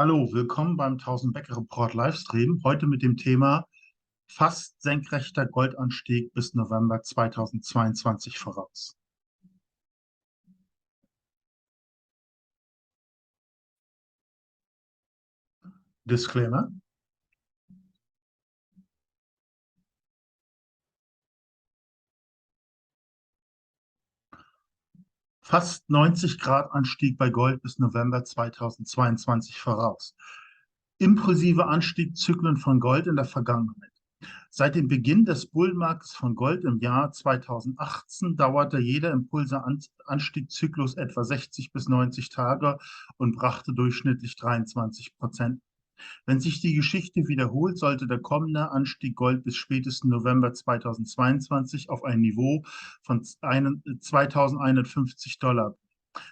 Hallo, willkommen beim 1000 Bäcker Report Livestream. Heute mit dem Thema fast senkrechter Goldanstieg bis November 2022 voraus. Disclaimer. Fast 90 Grad Anstieg bei Gold bis November 2022 voraus. Impulsive Anstiegszyklen von Gold in der Vergangenheit. Seit dem Beginn des Bullmarkts von Gold im Jahr 2018 dauerte jeder Impulse-Anstiegszyklus etwa 60 bis 90 Tage und brachte durchschnittlich 23%. Wenn sich die Geschichte wiederholt, sollte der kommende Anstieg Gold bis spätestens November 2022 auf ein Niveau von 2051 $.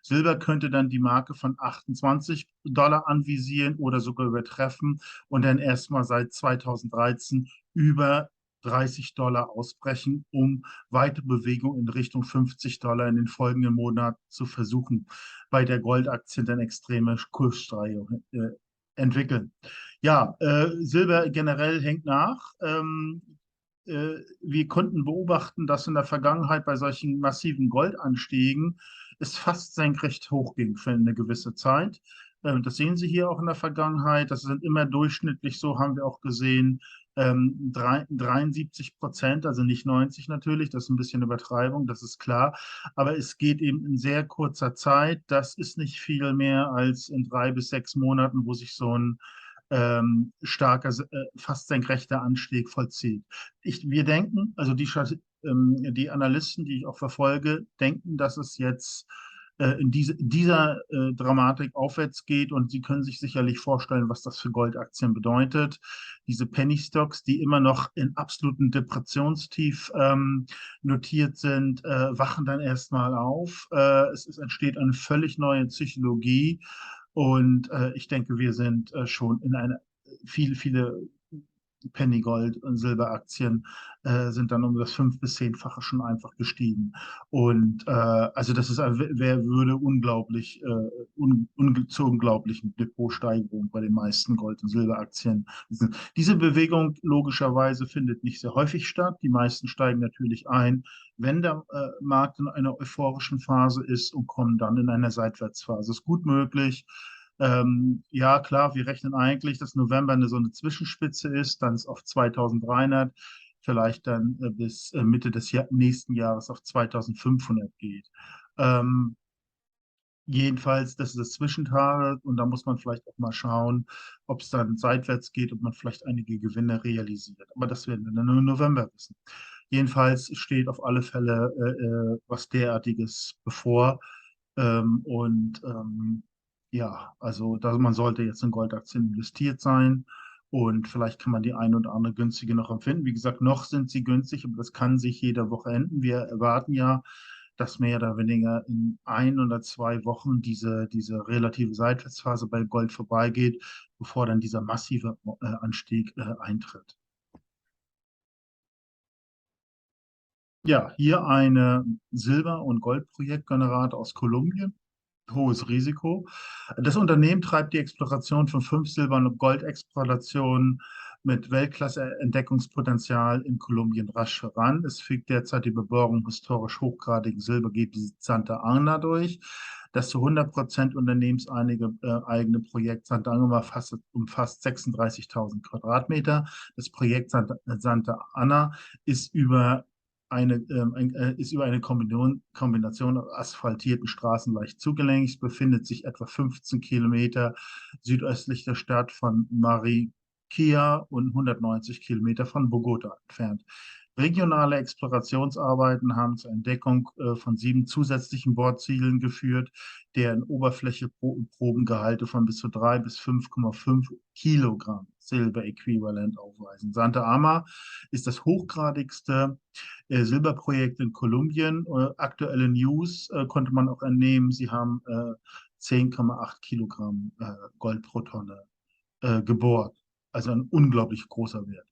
Silber könnte dann die Marke von 28 Dollar anvisieren oder sogar übertreffen und dann erstmal seit 2013 über 30 $ ausbrechen, um weitere Bewegung in Richtung 50 $ in den folgenden Monaten zu versuchen, bei der Goldaktien dann extreme Kurssteigerungen entwickeln. Ja, Silber generell hängt nach. Wir konnten beobachten, dass in der Vergangenheit bei solchen massiven Goldanstiegen es fast senkrecht hochging für eine gewisse Zeit. Das sehen Sie hier auch in der Vergangenheit. Das sind immer durchschnittlich, so haben wir auch gesehen, 73%, also nicht 90 natürlich, das ist ein bisschen Übertreibung, das ist klar. Aber es geht eben in sehr kurzer Zeit. Das ist nicht viel mehr als in 3 bis 6 Monaten, wo sich so ein starker, fast senkrechter Anstieg vollzieht. Wir denken, also die Analysten, die ich auch verfolge, denken, dass es jetzt in dieser Dramatik aufwärts geht und Sie können sich sicherlich vorstellen, was das für Goldaktien bedeutet. Diese Penny Stocks, die immer noch in absoluten Depressionstief notiert sind, wachen dann erstmal auf. Entsteht eine völlig neue Psychologie und ich denke, wir sind schon in einer, viele Penny Gold und Silberaktien sind dann um das 5- bis 10-fache schon einfach gestiegen. Und also das ist, wer würde unglaublich, zu unglaublichen Depotsteigerungen bei den meisten Gold- und Silberaktien. Diese Bewegung logischerweise findet nicht sehr häufig statt. Die meisten steigen natürlich ein, wenn der Markt in einer euphorischen Phase ist und kommen dann in einer Seitwärtsphase. Ist gut möglich. Ja, klar, wir rechnen eigentlich, dass November so eine Zwischenspitze ist, dann ist auf 2300, vielleicht dann bis Mitte des nächsten Jahres auf 2500 geht. Ähm, Jedenfalls, das ist das Zwischentage und da muss man vielleicht auch mal schauen, ob es dann seitwärts geht und man vielleicht einige Gewinne realisiert. Aber das werden wir dann im November wissen. Jedenfalls steht auf alle Fälle was derartiges bevor. Ja, also man sollte jetzt in Goldaktien investiert sein und vielleicht kann man die eine oder andere günstige noch empfinden. Wie gesagt, noch sind sie günstig, aber das kann sich jede Woche ändern. Wir erwarten ja, dass mehr oder weniger in 1 oder 2 Wochen diese relative Seitwärtsphase bei Gold vorbeigeht, bevor dann dieser massive Anstieg eintritt. Ja, hier eine Silber- und Goldprojektgenerator aus Kolumbien. Hohes Risiko. Das Unternehmen treibt die Exploration von 5 Silber- und Goldexplorationen mit Weltklasse-Entdeckungspotenzial in Kolumbien rasch voran. Es fügt derzeit die Bebohrung historisch hochgradigen Silbergebietes Santa Ana durch. Das zu 100% unternehmenseigene Projekt Santa Ana umfasst 36.000 Quadratmeter. Das Projekt Santa Ana ist ist über eine Kombination aus asphaltierten Straßen leicht zugänglich, befindet sich etwa 15 Kilometer südöstlich der Stadt von Mariquilla und 190 Kilometer von Bogota entfernt. Regionale Explorationsarbeiten haben zur Entdeckung von 7 zusätzlichen Bordziegeln geführt, deren Oberfläche-Probengehalte von bis zu 3 bis 5,5 Kilogramm Silberäquivalent aufweisen. Santa Ama ist das hochgradigste Silberprojekt in Kolumbien. Aktuelle News konnte man auch entnehmen, sie haben 10,8 Kilogramm Gold pro Tonne gebohrt. Also ein unglaublich großer Wert.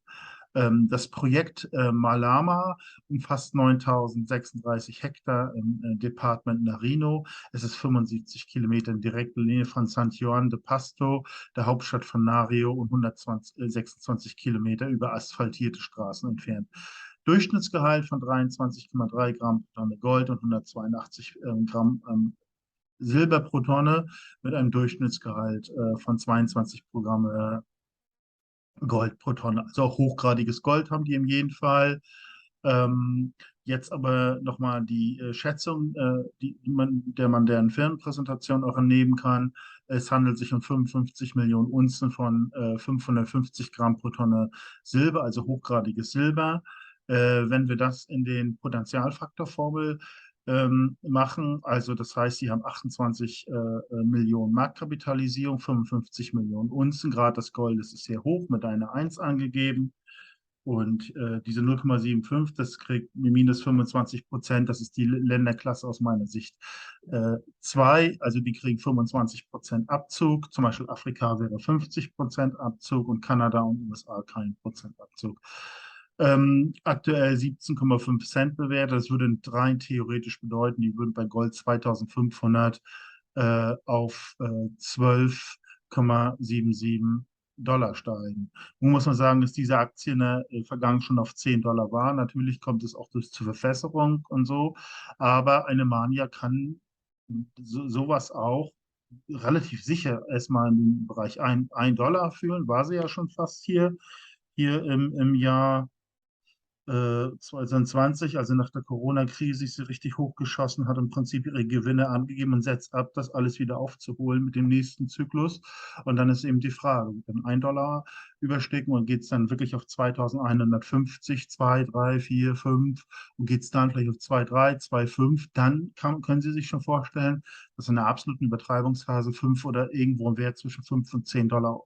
Das Projekt Malama umfasst 9.036 Hektar im Departement Nariño. Es ist 75 Kilometer in direkter Linie von San Juan de Pasto, der Hauptstadt von Nario, und 126 Kilometer über asphaltierte Straßen entfernt. Durchschnittsgehalt von 23,3 Gramm pro Tonne Gold und 182 Gramm Silber pro Tonne mit einem Durchschnittsgehalt von 22 Gramm Gold pro Tonne. Also auch hochgradiges Gold haben die in jedem Fall. Ähm, Jetzt aber nochmal die Schätzung, der man deren Firmenpräsentation auch entnehmen kann. Es handelt sich um 55 Millionen Unzen von 550 Gramm pro Tonne Silber, also hochgradiges Silber. Wenn wir das in den Potentialfaktorformel machen, also das heißt, sie haben 28 Millionen Marktkapitalisierung, 55 Millionen Unzen. Grad des Goldes ist sehr hoch mit einer Eins angegeben. Und diese 0,75, das kriegt minus 25%, das ist die Länderklasse aus meiner Sicht 2, also die kriegen 25% Abzug. Zum Beispiel Afrika wäre 50% Abzug und Kanada und USA kein Prozentabzug. Aktuell 17,5 Cent bewertet. Das würde rein theoretisch bedeuten, die würden bei Gold 2500 auf 12,77 Dollar steigen. Nun muss man sagen, dass diese Aktie in der Vergangenheit schon auf 10 Dollar war. Natürlich kommt es auch zur Verwässerung und so, aber eine Mania kann sowas auch relativ sicher erstmal im Bereich 1 Dollar fühlen. War sie ja schon fast hier im Jahr 2020, also nach der Corona-Krise, ist sie richtig hochgeschossen, hat im Prinzip ihre Gewinne angegeben und setzt ab, das alles wieder aufzuholen mit dem nächsten Zyklus. Und dann ist eben die Frage, wird dann 1 Dollar überstecken und geht es dann wirklich auf 2150, 2, 3, 4, 5 und geht es dann vielleicht auf 2, 3, 2, 5, dann können Sie sich schon vorstellen, dass in einer absoluten Übertreibungsphase 5 oder irgendwo ein Wert zwischen 5 und 10 Dollar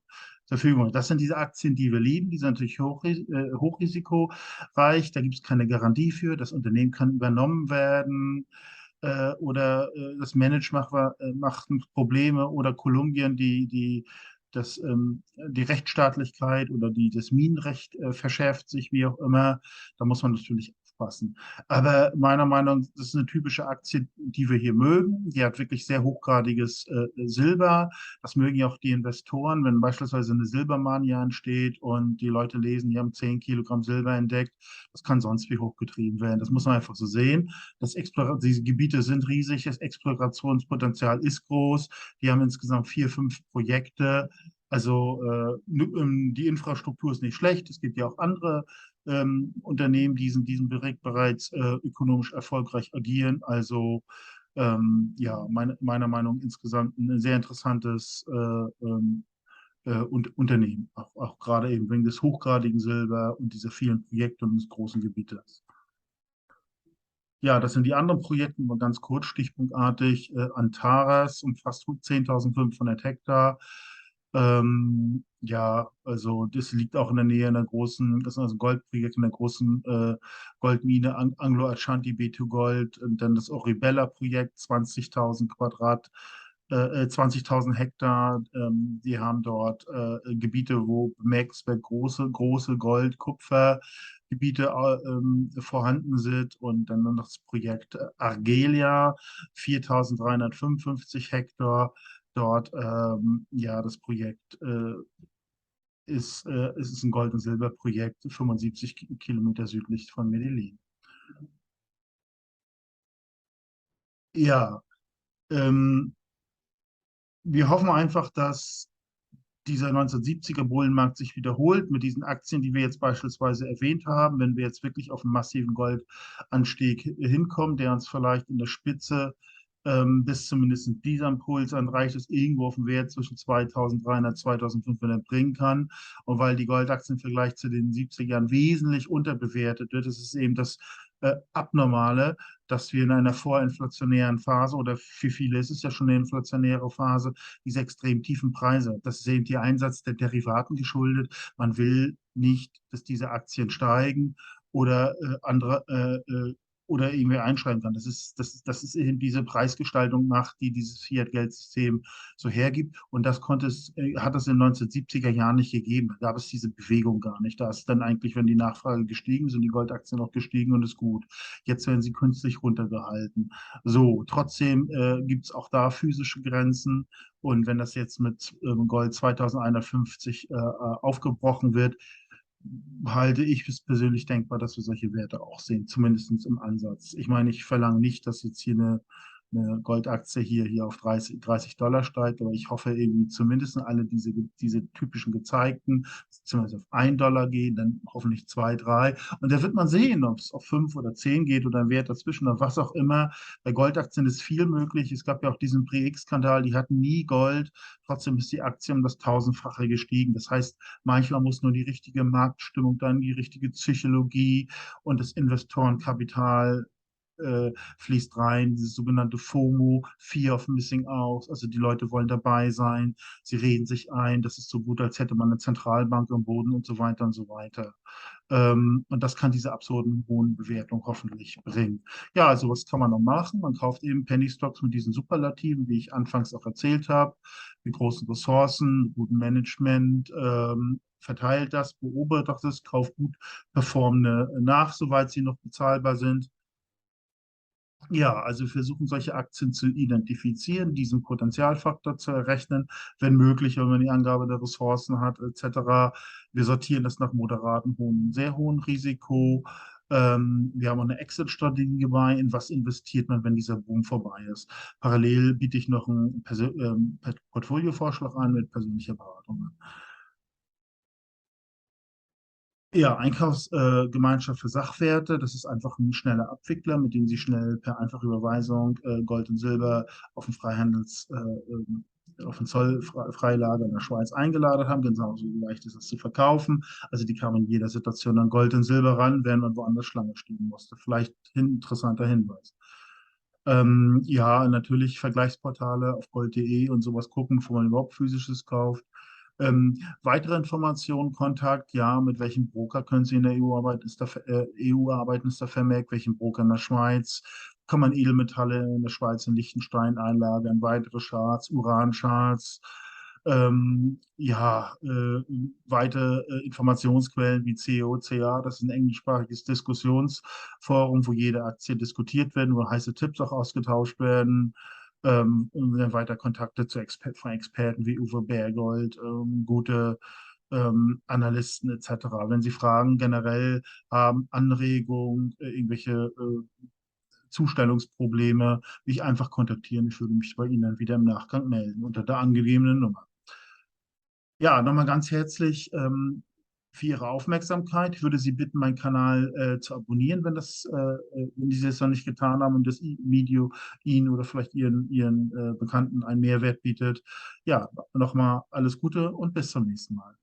Verfügung. Das sind diese Aktien, die wir lieben. Die sind natürlich hochrisikoreich. Da gibt es keine Garantie für. Das Unternehmen kann übernommen werden oder das Management macht Probleme oder Kolumbien, die Rechtsstaatlichkeit oder das Minenrecht verschärft sich, wie auch immer. Da muss man natürlich aufpassen. Aber meiner Meinung nach, das ist eine typische Aktie, die wir hier mögen. Die hat wirklich sehr hochgradiges Silber. Das mögen ja auch die Investoren, wenn beispielsweise eine Silbermania entsteht und die Leute lesen, die haben 10 Kilogramm Silber entdeckt. Das kann sonst wie hochgetrieben werden. Das muss man einfach so sehen. Diese Gebiete sind riesig, das Explorationspotenzial ist groß. Die haben insgesamt 4, 5 Projekte. Also die Infrastruktur ist nicht schlecht. Es gibt ja auch andere Unternehmen, die in diesem Bereich bereits ökonomisch erfolgreich agieren. Also ja, meiner Meinung nach insgesamt ein sehr interessantes Unternehmen, auch gerade eben wegen des hochgradigen Silber und dieser vielen Projekte und des großen Gebietes. Ja, das sind die anderen Projekte, nur ganz kurz, stichpunktartig. Antares umfasst 10.500 Hektar. Ja, also das liegt auch in der Nähe einer großen, das ist also ein Goldprojekt in der großen Goldmine Anglo Ashanti B2 Gold. Und dann das Oribella-Projekt, 20.000 Hektar. Die haben dort Gebiete, wo bemerkenswert große Gold, Kupfer, Gebiete vorhanden sind und dann noch das Projekt Argelia, 4.355 Hektar. Dort, ja, das Projekt es ist ein Gold- und Silberprojekt, 75 Kilometer südlich von Medellin. Ja, ähm, wir hoffen einfach, dass dieser 1970er Bullenmarkt sich wiederholt mit diesen Aktien, die wir jetzt beispielsweise erwähnt haben, wenn wir jetzt wirklich auf einen massiven Goldanstieg hinkommen, der uns vielleicht in der Spitze bis zumindest dieser Impuls anreicht, es irgendwo auf einen Wert zwischen 2.300, 2.500 bringen kann. Und weil die Goldaktie im Vergleich zu den 70ern wesentlich unterbewertet wird, ist es eben das Abnormale, dass wir in einer vorinflationären Phase oder für viele ist es ja schon eine inflationäre Phase, diese extrem tiefen Preise. Das ist eben der Einsatz der Derivaten geschuldet. Man will nicht, dass diese Aktien steigen oder andere oder irgendwie einschreiben kann. Das ist eben diese Preisgestaltung macht, die dieses Fiat-Geldsystem so hergibt. Und hat es in den 1970er Jahren nicht gegeben. Da gab es diese Bewegung gar nicht. Da ist dann eigentlich, wenn die Nachfrage gestiegen ist, sind die Goldaktien auch gestiegen und ist gut. Jetzt werden sie künstlich runtergehalten. So, trotzdem gibt es auch da physische Grenzen. Und wenn das jetzt mit Gold 2150 aufgebrochen wird, halte ich es persönlich denkbar, dass wir solche Werte auch sehen, zumindest im Ansatz. Ich meine, ich verlange nicht, dass jetzt hier eine Goldaktie hier auf 30 $ steigt, aber ich hoffe irgendwie zumindest alle diese typischen gezeigten, beziehungsweise auf 1 $ gehen, dann hoffentlich 2, 3. Und da wird man sehen, ob es auf 5 oder 10 geht oder ein Wert dazwischen oder was auch immer. Bei Goldaktien ist viel möglich. Es gab ja auch diesen Pre-X-Skandal, die hatten nie Gold. Trotzdem ist die Aktie um das Tausendfache gestiegen. Das heißt, manchmal muss nur die richtige Marktstimmung, dann die richtige Psychologie und das Investorenkapital fließt rein, dieses sogenannte FOMO, Fear of Missing Out. Also die Leute wollen dabei sein, sie reden sich ein, das ist so gut, als hätte man eine Zentralbank am Boden und so weiter und so weiter. Und das kann diese absurden hohen Bewertungen hoffentlich bringen. Ja, also was kann man noch machen? Man kauft eben Penny Stocks mit diesen Superlativen, wie ich anfangs auch erzählt habe, mit großen Ressourcen, gutem Management, verteilt das, beobachtet es, kauft gut performende nach, soweit sie noch bezahlbar sind. Ja, also wir versuchen solche Aktien zu identifizieren, diesen Potenzialfaktor zu errechnen, wenn möglich, wenn man die Angabe der Ressourcen hat, etc. Wir sortieren das nach moderatem, hohem, sehr hohem Risiko. Wir haben auch eine Exit-Strategie bei, in was investiert man, wenn dieser Boom vorbei ist. Parallel biete ich noch einen Portfoliovorschlag an mit persönlicher Beratung. Ja, Einkaufsgemeinschaft für Sachwerte, das ist einfach ein schneller Abwickler, mit dem Sie schnell per einfache Überweisung Gold und Silber auf den auf den Zollfreilager in der Schweiz eingeladen haben. Genauso leicht ist es zu verkaufen. Also die kamen in jeder Situation an Gold und Silber ran, während man woanders Schlange stehen musste. Vielleicht interessanter Hinweis. Ja, natürlich Vergleichsportale auf gold.de und sowas gucken, bevor man überhaupt physisches kauft. Weitere Informationen, Kontakt, ja, mit welchem Broker können Sie in der EU arbeiten, EU arbeiten, ist da vermerkt, welchen Broker in der Schweiz, kann man Edelmetalle in der Schweiz in Liechtenstein einlagern, weitere Charts, Uran-Charts, ja, weitere Informationsquellen wie CEO, CA, das ist ein englischsprachiges Diskussionsforum, wo jede Aktie diskutiert wird, wo heiße Tipps auch ausgetauscht werden. Und dann weiter Kontakte von Experten wie Uwe Bergold, gute Analysten etc. Wenn Sie Fragen generell haben, Anregungen, irgendwelche Zustellungsprobleme, mich einfach kontaktieren. Ich würde mich bei Ihnen dann wieder im Nachgang melden unter der angegebenen Nummer. Ja, nochmal ganz herzlich für Ihre Aufmerksamkeit. Ich würde Sie bitten, meinen Kanal zu abonnieren, wenn Sie es noch nicht getan haben und das Video Ihnen oder vielleicht Ihren Bekannten einen Mehrwert bietet. Ja, nochmal alles Gute und bis zum nächsten Mal.